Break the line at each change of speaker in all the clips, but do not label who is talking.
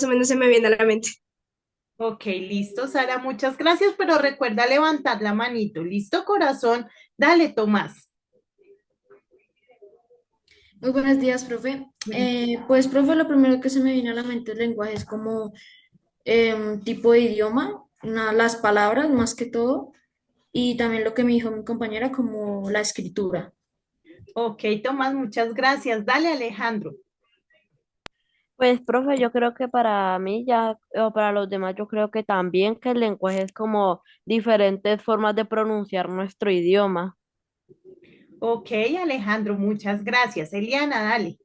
más o menos se me viene a la mente.
Ok, listo, Sara, muchas gracias, pero recuerda levantar la manito. ¿Listo, corazón? Dale, Tomás.
Muy buenos días, profe.
Bueno,
Pues, profe, lo primero que se me viene a la mente el lenguaje es como tipo de idioma, las palabras más que todo, y también lo que me dijo mi compañera como la escritura.
ok, Tomás, muchas gracias. Dale, Alejandro.
Pues, profe, yo creo que para mí ya, o para los demás, yo creo que también que el lenguaje es como diferentes formas de pronunciar nuestro idioma.
Ok, Alejandro, muchas gracias. Eliana, dale.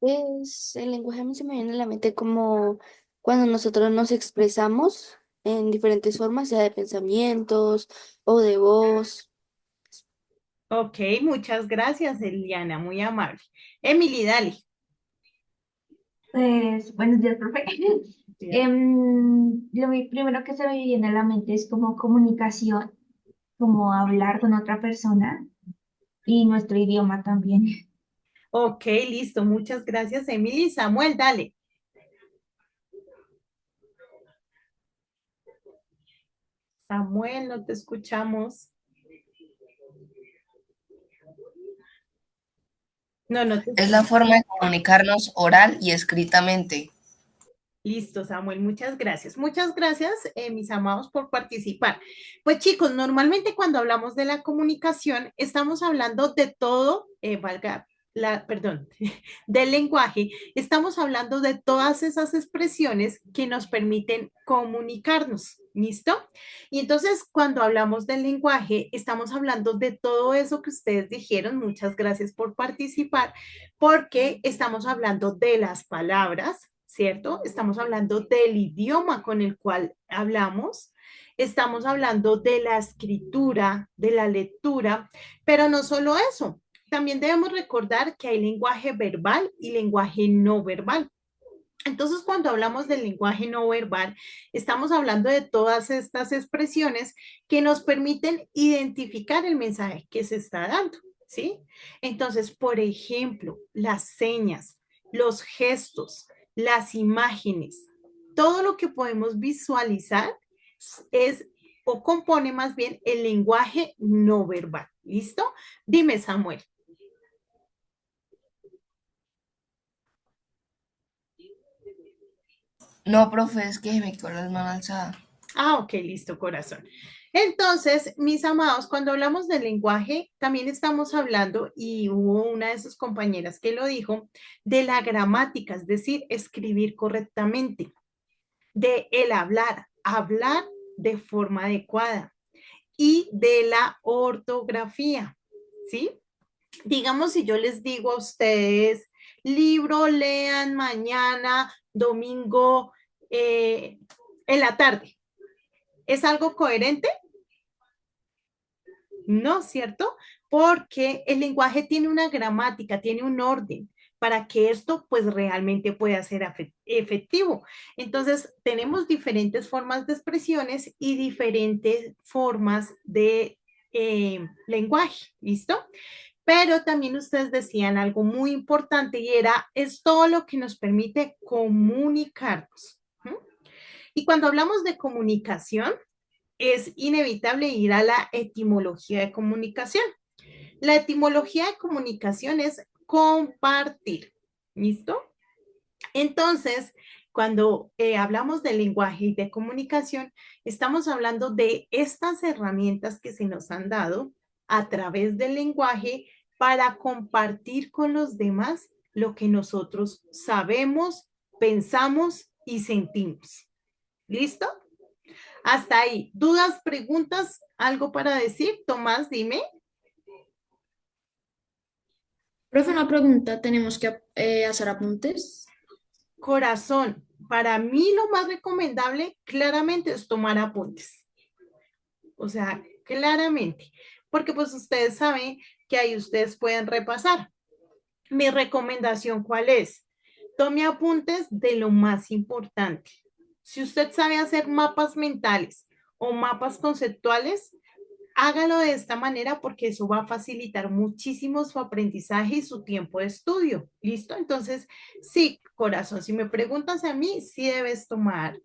Pues el lenguaje a mí se me viene a la mente como cuando nosotros nos expresamos en diferentes formas, ya de pensamientos o de voz.
Ok, muchas gracias, Eliana, muy amable. Emily, dale.
Pues, buenos días, profe.
Ya.
Primero que se me viene a la mente es como comunicación, como hablar con otra persona y nuestro idioma también.
Ok, listo, muchas gracias, Emily. Samuel, dale. Samuel, no te escuchamos. No, no te
Es la
escuchamos.
forma de comunicarnos oral y escritamente.
Listo, Samuel, muchas gracias. Muchas gracias, mis amados, por participar. Pues chicos, normalmente cuando hablamos de la comunicación, estamos hablando de todo, perdón, del lenguaje, estamos hablando de todas esas expresiones que nos permiten comunicarnos. ¿Listo? Y entonces, cuando hablamos del lenguaje, estamos hablando de todo eso que ustedes dijeron. Muchas gracias por participar, porque estamos hablando de las palabras, ¿cierto? Estamos hablando del idioma con el cual hablamos, estamos hablando de la escritura, de la lectura, pero no solo eso, también debemos recordar que hay lenguaje verbal y lenguaje no verbal. Entonces, cuando hablamos del lenguaje no verbal, estamos hablando de todas estas expresiones que nos permiten identificar el mensaje que se está dando, ¿sí? Entonces, por ejemplo, las señas, los gestos, las imágenes, todo lo que podemos visualizar es o compone más bien el lenguaje no verbal. ¿Listo? Dime, Samuel.
No, profe, es que me quedó las manos alzadas.
Ah, ok, listo, corazón. Entonces, mis amados, cuando hablamos del lenguaje, también estamos hablando, y hubo una de sus compañeras que lo dijo, de la gramática, es decir, escribir correctamente, de el hablar, hablar de forma adecuada y de la ortografía, ¿sí? Digamos, si yo les digo a ustedes, libro, lean mañana, domingo, en la tarde. ¿Es algo coherente? No, ¿cierto? Porque el lenguaje tiene una gramática, tiene un orden para que esto pues realmente pueda ser efectivo. Entonces, tenemos diferentes formas de expresiones y diferentes formas de lenguaje, ¿listo? Pero también ustedes decían algo muy importante y era, es todo lo que nos permite comunicarnos. ¿Mm? Y cuando hablamos de comunicación, es inevitable ir a la etimología de comunicación. La etimología de comunicación es compartir. ¿Listo? Entonces, cuando hablamos de lenguaje y de comunicación, estamos hablando de estas herramientas que se nos han dado a través del lenguaje para compartir con los demás lo que nosotros sabemos, pensamos y sentimos. ¿Listo? Hasta ahí. ¿Dudas, preguntas, algo para decir? Tomás, dime.
Profe, una pregunta, ¿tenemos que hacer apuntes?
Corazón, para mí lo más recomendable claramente es tomar apuntes. O sea, claramente. Porque pues ustedes saben que ahí ustedes pueden repasar. Mi recomendación, ¿cuál es? Tome apuntes de lo más importante. Si usted sabe hacer mapas mentales o mapas conceptuales, hágalo de esta manera porque eso va a facilitar muchísimo su aprendizaje y su tiempo de estudio. ¿Listo? Entonces, sí, corazón, si me preguntas a mí, sí debes tomar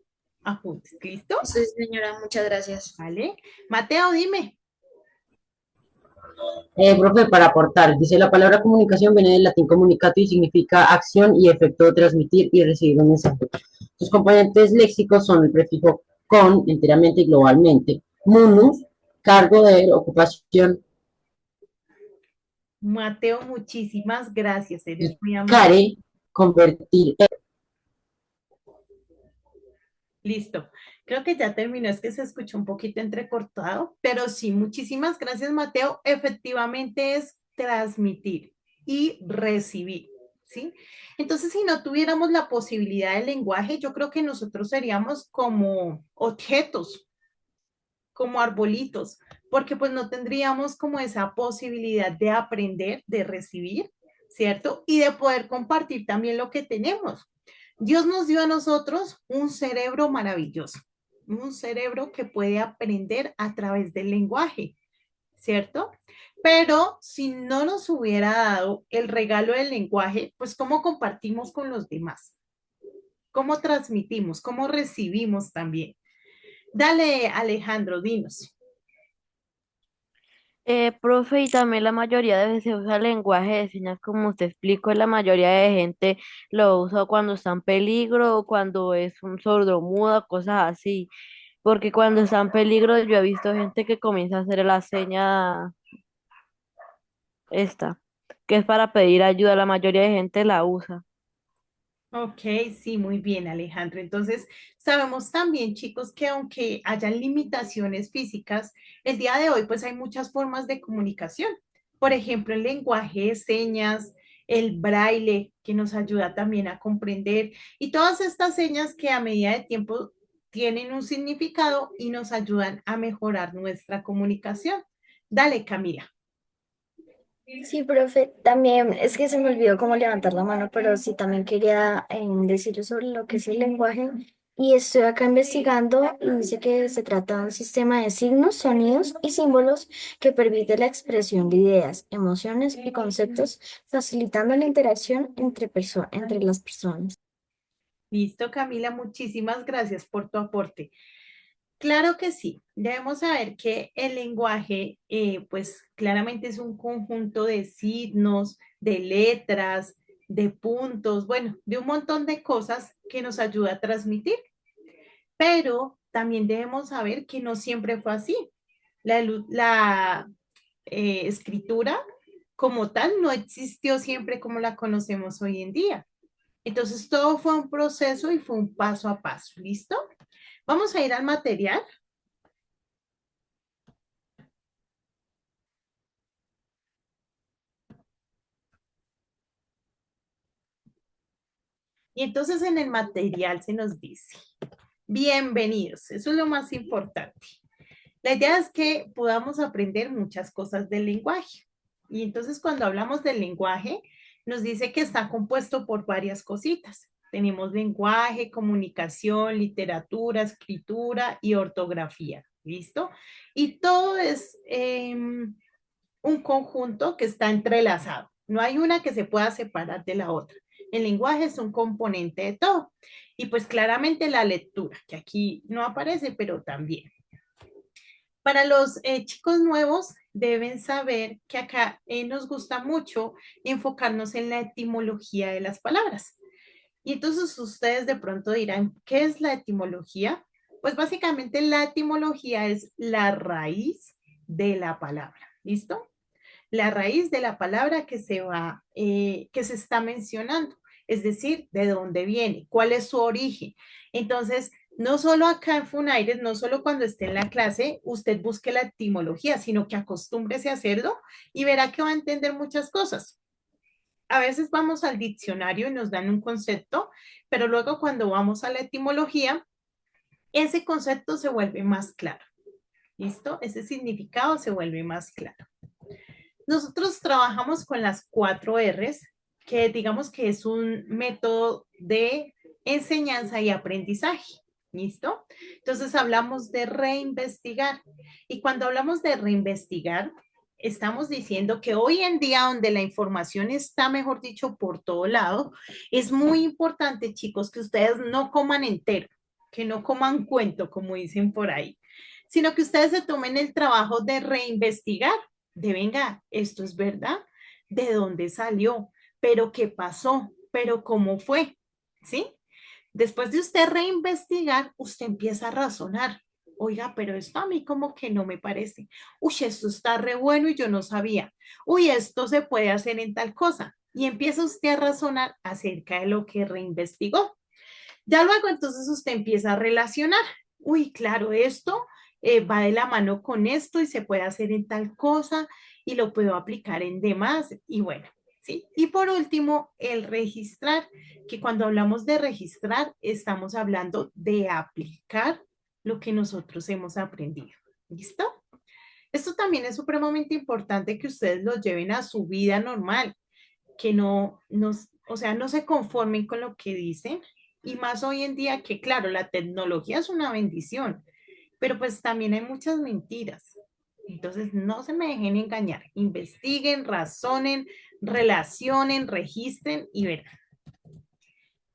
apuntes. ¿Listo?
Sí, señora, muchas gracias.
¿Vale? Mateo, dime.
Profe, para aportar, dice la palabra comunicación viene del latín communicato y significa acción y efecto de transmitir y recibir un mensaje. Sus componentes léxicos son el prefijo con, enteramente y globalmente, munus, cargo de ocupación,
Mateo, muchísimas gracias. Eres
y
muy amable.
care, convertir.
Listo. Creo que ya terminó, es que se escuchó un poquito entrecortado, pero sí, muchísimas gracias, Mateo. Efectivamente es transmitir y recibir, ¿sí? Entonces, si no tuviéramos la posibilidad del lenguaje, yo creo que nosotros seríamos como objetos, como arbolitos, porque pues no tendríamos como esa posibilidad de aprender, de recibir, ¿cierto? Y de poder compartir también lo que tenemos. Dios nos dio a nosotros un cerebro maravilloso, un cerebro que puede aprender a través del lenguaje, ¿cierto? Pero si no nos hubiera dado el regalo del lenguaje, pues ¿cómo compartimos con los demás? ¿Cómo transmitimos? ¿Cómo recibimos también? Dale, Alejandro, dinos.
Profe, y también la mayoría de veces se usa el lenguaje de señas como usted explicó, la mayoría de gente lo usa cuando está en peligro o cuando es un sordomudo, cosas así, porque cuando está en peligro yo he visto gente que comienza a hacer la seña esta, que es para pedir ayuda, la mayoría de gente la usa.
Ok, sí, muy bien, Alejandro. Entonces, sabemos también, chicos, que aunque hayan limitaciones físicas, el día de hoy, pues hay muchas formas de comunicación. Por ejemplo, el lenguaje de señas, el braille, que nos ayuda también a comprender, y todas estas señas que a medida de tiempo tienen un significado y nos ayudan a mejorar nuestra comunicación. Dale, Camila.
Sí, profe, también es que se me olvidó cómo levantar la mano, pero sí también quería decirle sobre lo que es el lenguaje. Y estoy acá investigando y dice que se trata de un sistema de signos, sonidos y símbolos que permite la expresión de ideas, emociones y conceptos, facilitando la interacción entre las personas.
Listo, Camila, muchísimas gracias por tu aporte. Claro que sí, debemos saber que el lenguaje, pues claramente es un conjunto de signos, de letras, de puntos, bueno, de un montón de cosas que nos ayuda a transmitir, pero también debemos saber que no siempre fue así. La escritura como tal no existió siempre como la conocemos hoy en día. Entonces, todo fue un proceso y fue un paso a paso, ¿listo? Vamos a ir al material. Y entonces en el material se nos dice, bienvenidos, eso es lo más importante. La idea es que podamos aprender muchas cosas del lenguaje. Y entonces cuando hablamos del lenguaje, nos dice que está compuesto por varias cositas. Tenemos lenguaje, comunicación, literatura, escritura y ortografía. ¿Listo? Y todo es un conjunto que está entrelazado. No hay una que se pueda separar de la otra. El lenguaje es un componente de todo. Y pues claramente la lectura, que aquí no aparece, pero también. Para los chicos nuevos, deben saber que acá nos gusta mucho enfocarnos en la etimología de las palabras. Y entonces ustedes de pronto dirán, ¿qué es la etimología? Pues básicamente la etimología es la raíz de la palabra. ¿Listo? La raíz de la palabra que se está mencionando, es decir, de dónde viene, cuál es su origen. Entonces, no solo acá en Funaires, no solo cuando esté en la clase, usted busque la etimología, sino que acostúmbrese a hacerlo y verá que va a entender muchas cosas. A veces vamos al diccionario y nos dan un concepto, pero luego cuando vamos a la etimología, ese concepto se vuelve más claro. ¿Listo? Ese significado se vuelve más claro. Nosotros trabajamos con las 4 Rs, que digamos que es un método de enseñanza y aprendizaje. ¿Listo? Entonces hablamos de reinvestigar. Y cuando hablamos de reinvestigar, estamos diciendo que hoy en día, donde la información está, mejor dicho, por todo lado, es muy importante, chicos, que ustedes no coman entero, que no coman cuento, como dicen por ahí, sino que ustedes se tomen el trabajo de reinvestigar, de venga, esto es verdad, de dónde salió, pero qué pasó, pero cómo fue, ¿sí? Después de usted reinvestigar, usted empieza a razonar. Oiga, pero esto a mí como que no me parece. Uy, esto está re bueno y yo no sabía. Uy, esto se puede hacer en tal cosa. Y empieza usted a razonar acerca de lo que reinvestigó. Ya luego entonces usted empieza a relacionar. Uy, claro, esto va de la mano con esto y se puede hacer en tal cosa y lo puedo aplicar en demás. Y bueno, ¿sí? Y por último, el registrar, que cuando hablamos de registrar, estamos hablando de aplicar lo que nosotros hemos aprendido. ¿Listo? Esto también es supremamente importante que ustedes lo lleven a su vida normal, que o sea, no se conformen con lo que dicen, y más hoy en día que, claro, la tecnología es una bendición, pero pues también hay muchas mentiras. Entonces, no se me dejen engañar. Investiguen, razonen, relacionen, registren y verán.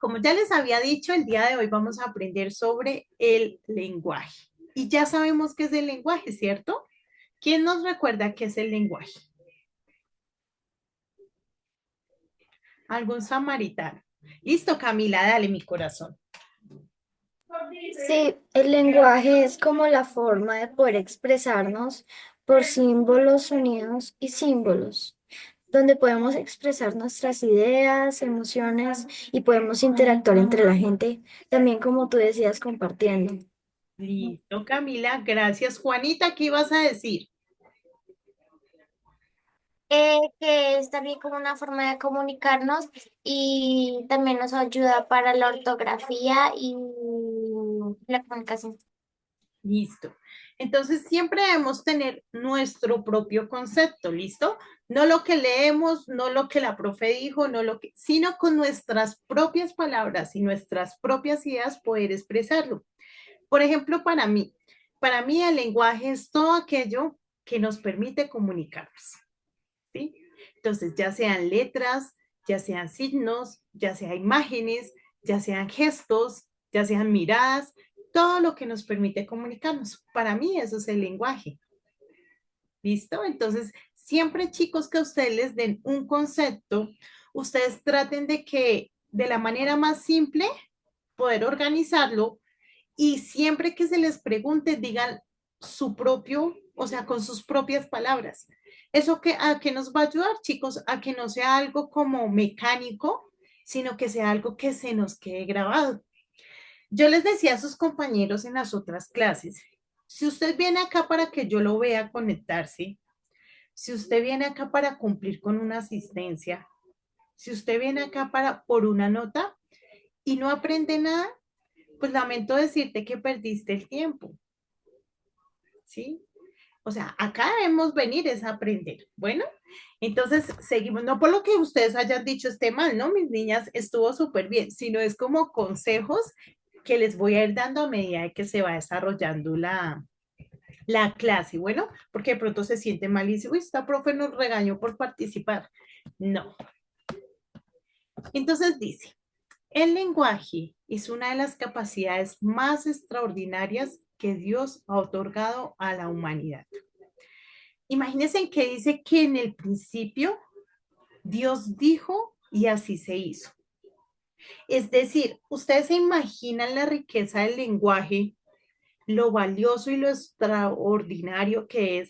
Como ya les había dicho, el día de hoy vamos a aprender sobre el lenguaje. Y ya sabemos qué es el lenguaje, ¿cierto? ¿Quién nos recuerda qué es el lenguaje? ¿Algún samaritano? Listo, Camila, dale mi corazón.
Sí, el lenguaje es como la forma de poder expresarnos por símbolos, sonidos y símbolos, donde podemos expresar nuestras ideas, emociones y podemos interactuar entre la gente, también como tú decías, compartiendo.
Listo, Camila, gracias. Juanita, ¿qué ibas a decir?
Que es también como una forma de comunicarnos y también nos ayuda para la ortografía y la comunicación.
Listo. Entonces, siempre debemos tener nuestro propio concepto, ¿listo? No lo que leemos, no lo que la profe dijo, sino con nuestras propias palabras y nuestras propias ideas poder expresarlo. Por ejemplo, para mí el lenguaje es todo aquello que nos permite comunicarnos, ¿sí? Entonces, ya sean letras, ya sean signos, ya sean imágenes, ya sean gestos, ya sean miradas, todo lo que nos permite comunicarnos. Para mí eso es el lenguaje. ¿Listo? Entonces, siempre chicos que a ustedes les den un concepto, ustedes traten de que de la manera más simple poder organizarlo y siempre que se les pregunte digan su propio, o sea, con sus propias palabras. ¿Eso a qué nos va a ayudar, chicos? A que no sea algo como mecánico, sino que sea algo que se nos quede grabado. Yo les decía a sus compañeros en las otras clases, si usted viene acá para que yo lo vea conectarse, si usted viene acá para cumplir con una asistencia, si usted viene acá por una nota y no aprende nada, pues lamento decirte que perdiste el tiempo, ¿sí? O sea, acá debemos venir es a aprender. Bueno, entonces seguimos, no por lo que ustedes hayan dicho esté mal, ¿no? Mis niñas, estuvo súper bien, sino es como consejos que les voy a ir dando a medida de que se va desarrollando la clase. Bueno, porque de pronto se siente mal y dice, uy, esta profe nos regañó por participar. No. Entonces dice, el lenguaje es una de las capacidades más extraordinarias que Dios ha otorgado a la humanidad. Imagínense que dice que en el principio Dios dijo y así se hizo. Es decir, ustedes se imaginan la riqueza del lenguaje, lo valioso y lo extraordinario que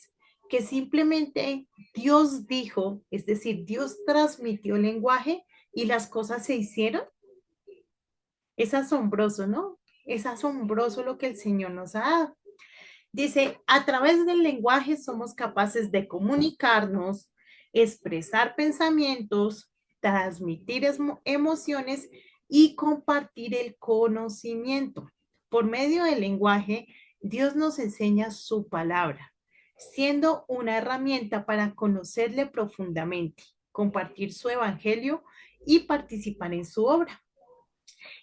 simplemente Dios dijo, es decir, Dios transmitió el lenguaje y las cosas se hicieron. Es asombroso, ¿no? Es asombroso lo que el Señor nos ha dado. Dice, a través del lenguaje somos capaces de comunicarnos, expresar pensamientos, transmitir emociones y compartir el conocimiento. Por medio del lenguaje, Dios nos enseña su palabra, siendo una herramienta para conocerle profundamente, compartir su evangelio y participar en su obra.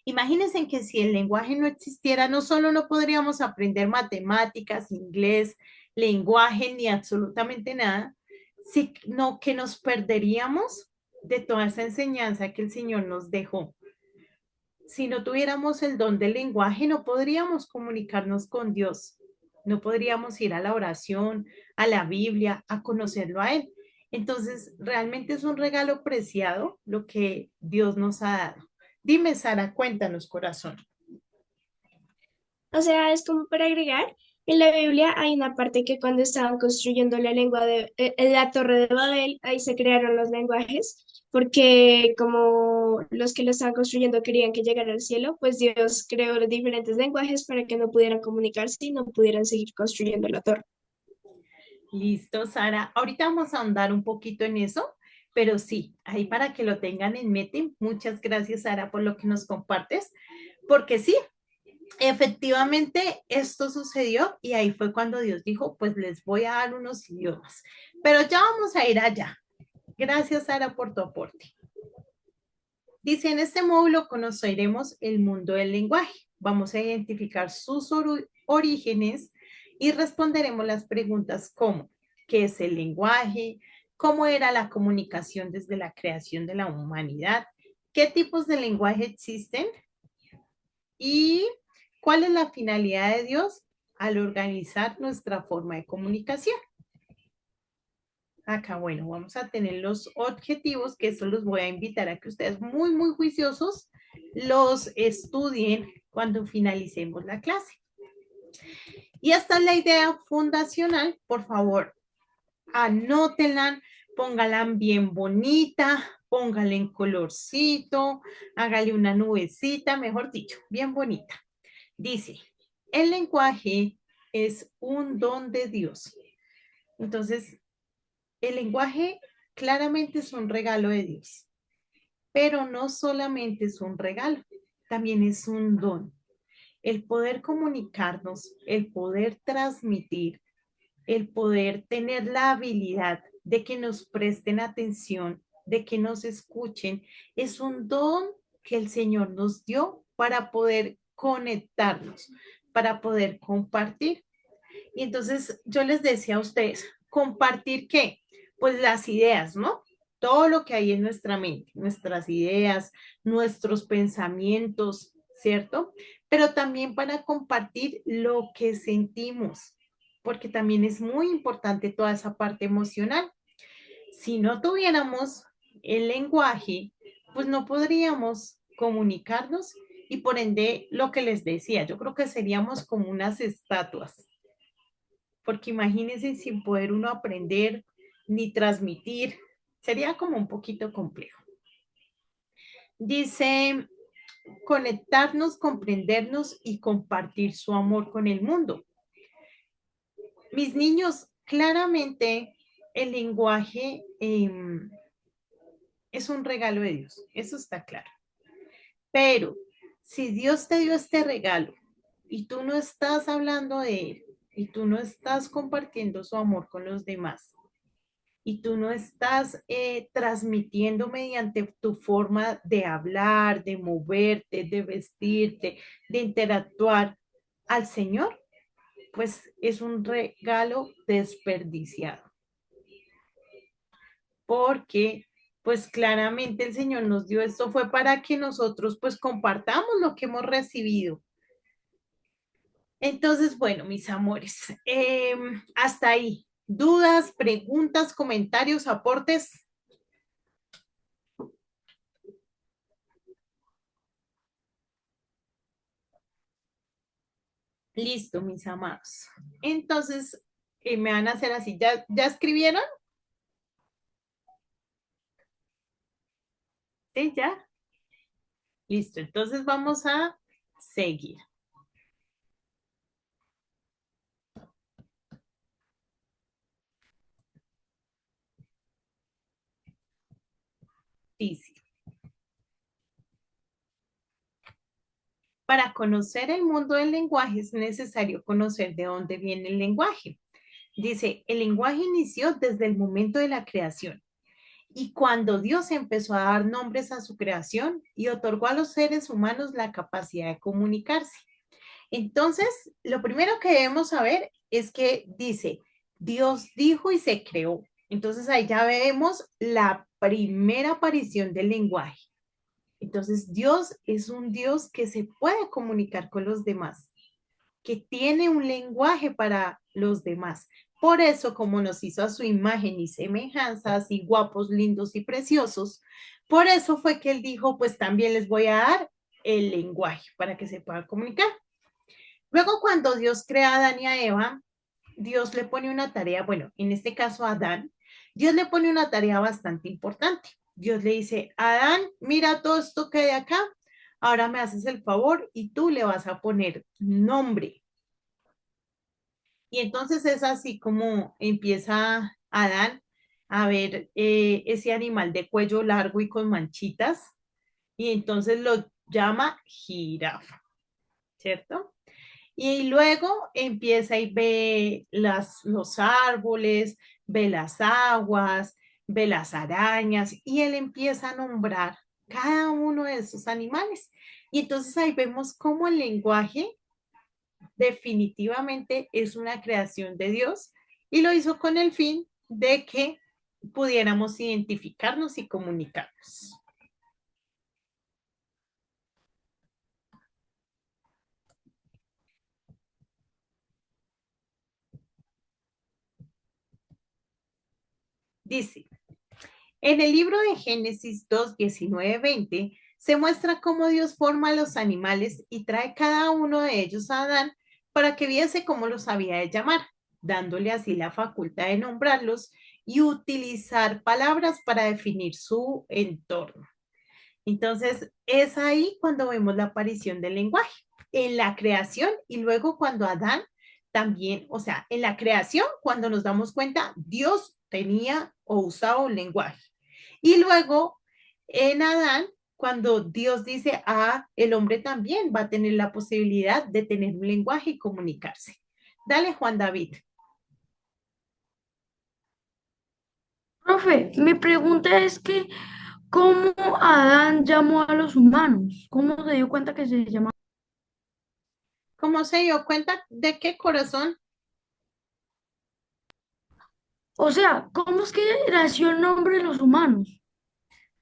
Imagínense que si el lenguaje no existiera, no solo no podríamos aprender matemáticas, inglés, lenguaje, ni absolutamente nada, sino que nos perderíamos de toda esa enseñanza que el Señor nos dejó. Si no tuviéramos el don del lenguaje, no podríamos comunicarnos con Dios, no podríamos ir a la oración, a la Biblia, a conocerlo a Él. Entonces, realmente es un regalo preciado lo que Dios nos ha dado. Dime, Sara, cuéntanos, corazón.
O sea, es como para agregar, en la Biblia hay una parte que cuando estaban construyendo la lengua la Torre de Babel, ahí se crearon los lenguajes, porque como los que lo estaban construyendo querían que llegara al cielo, pues Dios creó los diferentes lenguajes para que no pudieran comunicarse y no pudieran seguir construyendo la torre.
Listo, Sara. Ahorita vamos a ahondar un poquito en eso, pero sí, ahí para que lo tengan en mente. Muchas gracias, Sara, por lo que nos compartes, porque sí, efectivamente esto sucedió y ahí fue cuando Dios dijo, pues les voy a dar unos idiomas, pero ya vamos a ir allá. Gracias, Sara, por tu aporte. Dice, en este módulo conoceremos el mundo del lenguaje. Vamos a identificar sus orígenes y responderemos las preguntas como, ¿qué es el lenguaje? ¿Cómo era la comunicación desde la creación de la humanidad? ¿Qué tipos de lenguaje existen? ¿Y cuál es la finalidad de Dios al organizar nuestra forma de comunicación? Acá, bueno, vamos a tener los objetivos, que eso los voy a invitar a que ustedes muy, muy juiciosos los estudien cuando finalicemos la clase. Y esta es la idea fundacional, por favor, anótenla, pónganla bien bonita, póngale en colorcito, hágale una nubecita, mejor dicho, bien bonita. Dice, el lenguaje es un don de Dios. Entonces, el lenguaje claramente es un regalo de Dios, pero no solamente es un regalo, también es un don. El poder comunicarnos, el poder transmitir, el poder tener la habilidad de que nos presten atención, de que nos escuchen, es un don que el Señor nos dio para poder conectarnos, para poder compartir. Y entonces yo les decía a ustedes, ¿compartir qué? Pues las ideas, ¿no? Todo lo que hay en nuestra mente, nuestras ideas, nuestros pensamientos, ¿cierto? Pero también para compartir lo que sentimos, porque también es muy importante toda esa parte emocional. Si no tuviéramos el lenguaje, pues no podríamos comunicarnos y por ende lo que les decía, yo creo que seríamos como unas estatuas, porque imagínense sin poder uno aprender ni transmitir, sería como un poquito complejo. Dice, conectarnos, comprendernos y compartir su amor con el mundo. Mis niños, claramente el lenguaje es un regalo de Dios, eso está claro. Pero si Dios te dio este regalo y tú no estás hablando de él, y tú no estás compartiendo su amor con los demás, y tú no estás transmitiendo mediante tu forma de hablar, de moverte, de vestirte, de interactuar al Señor, pues es un regalo desperdiciado. Porque pues claramente el Señor nos dio esto fue para que nosotros pues compartamos lo que hemos recibido. Entonces, bueno, mis amores, hasta ahí. ¿Dudas, preguntas, comentarios, aportes? Listo, mis amados. Entonces, me van a hacer así. ¿Ya escribieron? ¿Sí, ya? Listo, entonces vamos a seguir. Dice, para conocer el mundo del lenguaje es necesario conocer de dónde viene el lenguaje. Dice, el lenguaje inició desde el momento de la creación Y cuando Dios empezó a dar nombres a su creación y otorgó a los seres humanos la capacidad de comunicarse. Entonces, lo primero que debemos saber es que dice, Dios dijo y se creó. Entonces ahí ya vemos la primera aparición del lenguaje. Entonces, Dios es un Dios que se puede comunicar con los demás, que tiene un lenguaje para los demás. Por eso, como nos hizo a su imagen y semejanza, así guapos, lindos y preciosos, por eso fue que él dijo, pues también les voy a dar el lenguaje para que se puedan comunicar. Luego, cuando Dios crea a Adán y a Eva, Dios le pone una tarea, bueno, en este caso a Adán, Dios le pone una tarea bastante importante. Dios le dice, Adán, mira todo esto que hay acá, ahora me haces el favor y tú le vas a poner nombre. Y entonces es así como empieza Adán a ver ese animal de cuello largo y con manchitas, y entonces lo llama jirafa, ¿cierto? Y luego empieza y ve los árboles, ve las aguas, ve las arañas, y él empieza a nombrar cada uno de esos animales. Y entonces ahí vemos cómo el lenguaje definitivamente es una creación de Dios y lo hizo con el fin de que pudiéramos identificarnos y comunicarnos. Dice, en el libro de Génesis 2, 19, 20, se muestra cómo Dios forma a los animales y trae cada uno de ellos a Adán para que viese cómo los había de llamar, dándole así la facultad de nombrarlos y utilizar palabras para definir su entorno. Entonces, es ahí cuando vemos la aparición del lenguaje, en la creación y luego cuando Adán también, o sea, en la creación, cuando nos damos cuenta, Dios tenía o usaba un lenguaje. Y luego en Adán, cuando Dios dice, el hombre también va a tener la posibilidad de tener un lenguaje y comunicarse. Dale, Juan David.
Profe, mi pregunta es que, ¿cómo Adán llamó a los humanos? ¿Cómo se dio cuenta que se llamaban?
¿Cómo se dio cuenta de qué corazón?
O sea, ¿cómo es que nació el nombre de los humanos?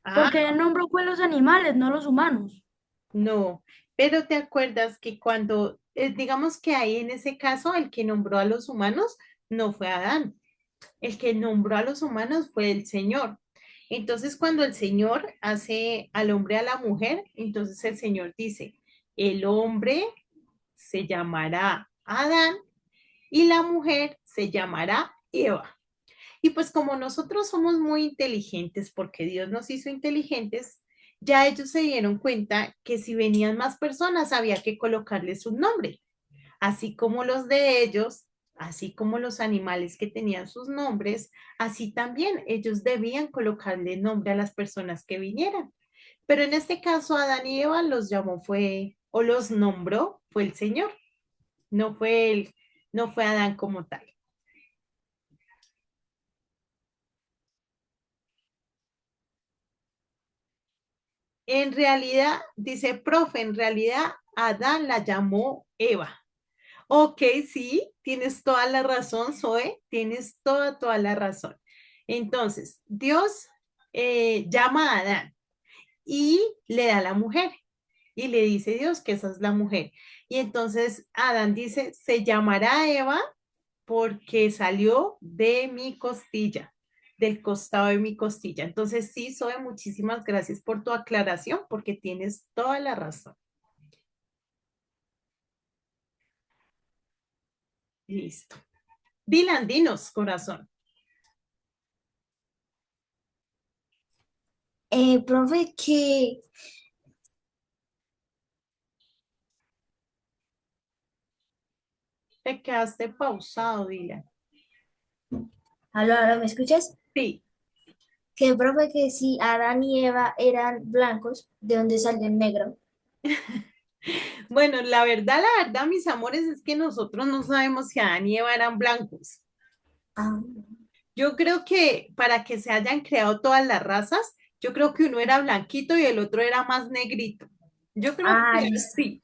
Ah,
Porque el nombre fue los animales, no los humanos.
no, pero te acuerdas que cuando, digamos que ahí en ese caso, el que nombró a los humanos no fue Adán, el que nombró a los humanos fue el Señor. Entonces, cuando el Señor hace al hombre a la mujer, entonces el Señor dice, el hombre se llamará Adán y la mujer se llamará Eva. Y pues como nosotros somos muy inteligentes, porque Dios nos hizo inteligentes, ya ellos se dieron cuenta que si venían más personas había que colocarles un nombre, así como los de ellos, así como los animales que tenían sus nombres, así también ellos debían colocarle nombre a las personas que vinieran. Pero en este caso Adán y Eva los llamó fue, o los nombró, fue el Señor, no fue Adán como tal. En realidad, dice profe, en realidad Adán la llamó Eva. Ok, sí, tienes toda la razón, Zoe, tienes toda la razón. Entonces, Dios llama a Adán y le da a la mujer y le dice Dios que esa es la mujer. Y entonces Adán dice, se llamará Eva porque salió de mi costilla, del costado de mi costilla. Entonces, sí, Zoe, muchísimas gracias por tu aclaración, porque tienes toda la razón. Listo. Dylan, dinos, corazón.
Profe, que
Te quedaste pausado, Dylan.
aló, ¿me escuchas?
Sí.
Que profe, que si Adán y Eva eran blancos, ¿de dónde salió el negro?
Bueno, la verdad, mis amores, es que nosotros no sabemos si Adán y Eva eran blancos.
Ah,
Yo creo que para que se hayan creado todas las razas, yo creo que uno era blanquito y el otro era más negrito. Yo creo
Ah,
que
listo.
sí.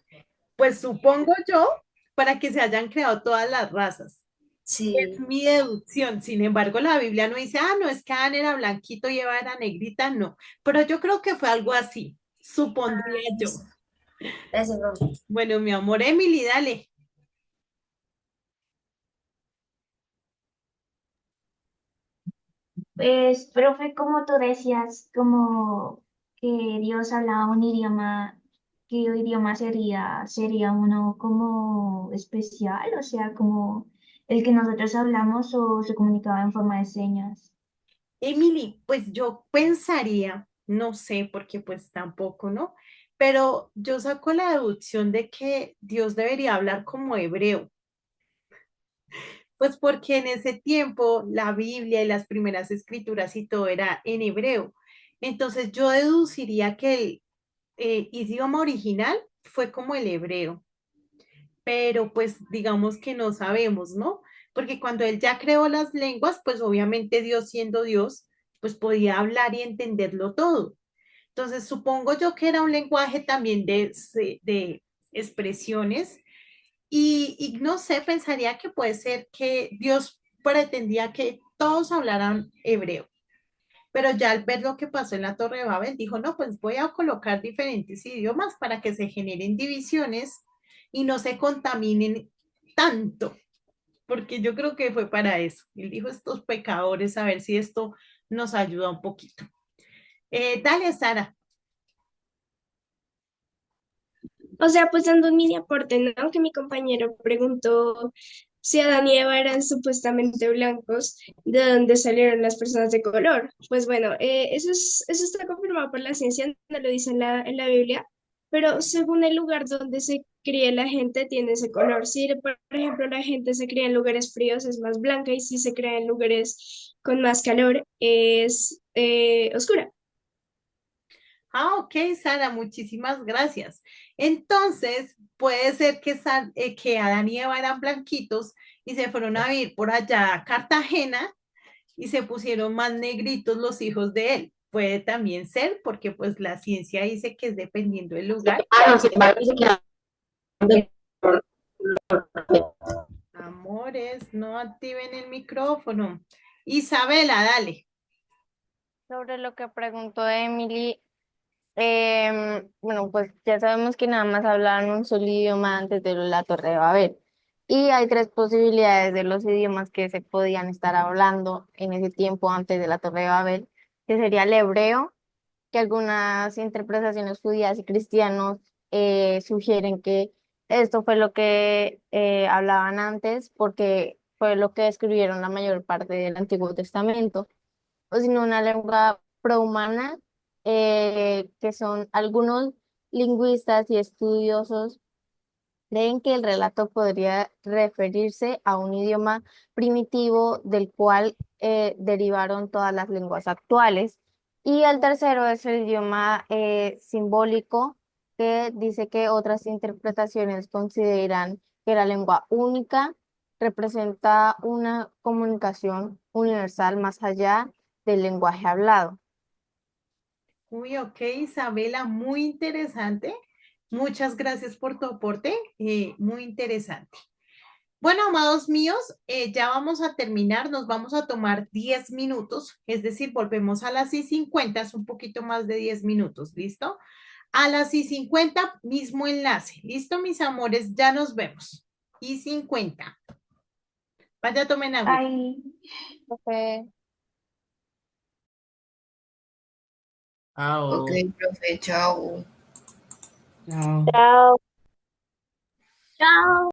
Pues supongo yo, para que se hayan creado todas las razas. Es
Sí.
mi deducción. Sin embargo, la Biblia no dice, ah, no, es que Adán era blanquito y Eva era negrita, no. Pero yo creo que fue algo así, supondría yo.
Listo. Gracias, profe.
Bueno, mi amor, Emily, dale.
Pues, profe, como tú decías, como que Dios hablaba un idioma, ¿qué idioma sería? ¿Sería uno como especial? O sea, como el que nosotros hablamos o se comunicaba en forma de señas.
Emily, pues yo pensaría, no sé, porque pues tampoco, ¿no? Pero yo saco la deducción de que Dios debería hablar como hebreo, pues porque en ese tiempo la Biblia y las primeras escrituras y todo era en hebreo. Entonces yo deduciría que el idioma original fue como el hebreo, pero pues digamos que no sabemos, ¿no? Porque cuando él ya creó las lenguas, pues obviamente Dios siendo Dios, pues podía hablar y entenderlo todo. Entonces supongo yo que era un lenguaje también de expresiones y no sé, pensaría que puede ser que Dios pretendía que todos hablaran hebreo. Pero ya al ver lo que pasó en la Torre de Babel, dijo, no, pues voy a colocar diferentes idiomas para que se generen divisiones y no se contaminen tanto, porque yo creo que fue para eso. Él dijo, estos pecadores, a ver si esto nos ayuda un poquito. Dale, Sara.
O sea, pues dando un mini aporte, ¿no? Que mi compañero preguntó si Adán y Eva eran supuestamente blancos, ¿de dónde salieron las personas de color? Pues bueno, eso está confirmado por la ciencia, no lo dice en la Biblia, pero según el lugar donde se cría la gente, tiene ese color. Si, por ejemplo, la gente se cría en lugares fríos, es más blanca, y si se cría en lugares con más calor, es oscura.
Ah, ok, Sara, muchísimas gracias. Entonces, puede ser que Adán y Eva eran blanquitos y se fueron a vivir por allá a Cartagena y se pusieron más negritos los hijos de él. Puede también ser porque pues la ciencia dice que es dependiendo del lugar.
Claro, sin embargo, dice que de
Amores, no activen el micrófono. Isabela, dale.
Sobre lo que preguntó Emily, bueno, pues ya sabemos que nada más hablaban un solo idioma antes de la Torre de Babel. Y hay tres posibilidades de los idiomas que se podían estar hablando en ese tiempo antes de la Torre de Babel, que sería el hebreo, que algunas interpretaciones judías y cristianos sugieren que esto fue lo que hablaban antes, porque fue lo que escribieron la mayor parte del Antiguo Testamento, o sino una lengua prohumana, que son algunos lingüistas y estudiosos creen que el relato podría referirse a un idioma primitivo del cual derivaron todas las lenguas actuales. Y el tercero es el idioma simbólico, que dice que otras interpretaciones consideran que la lengua única representa una comunicación universal más allá del lenguaje hablado.
Uy, ok, Isabela, muy interesante. Muchas gracias por tu aporte, muy interesante. Bueno, amados míos, ya vamos a terminar, nos vamos a tomar 10 minutos, es decir, volvemos a las 6:50, es un poquito más de 10 minutos, ¿listo? A las 6:50, mismo enlace, ¿listo, mis amores? Ya nos vemos. Y 50. Vaya, tomen agua.
Ay.
Ok.
Ok,
Chao.
profe, chao.
Chao.
Chao.
Chao.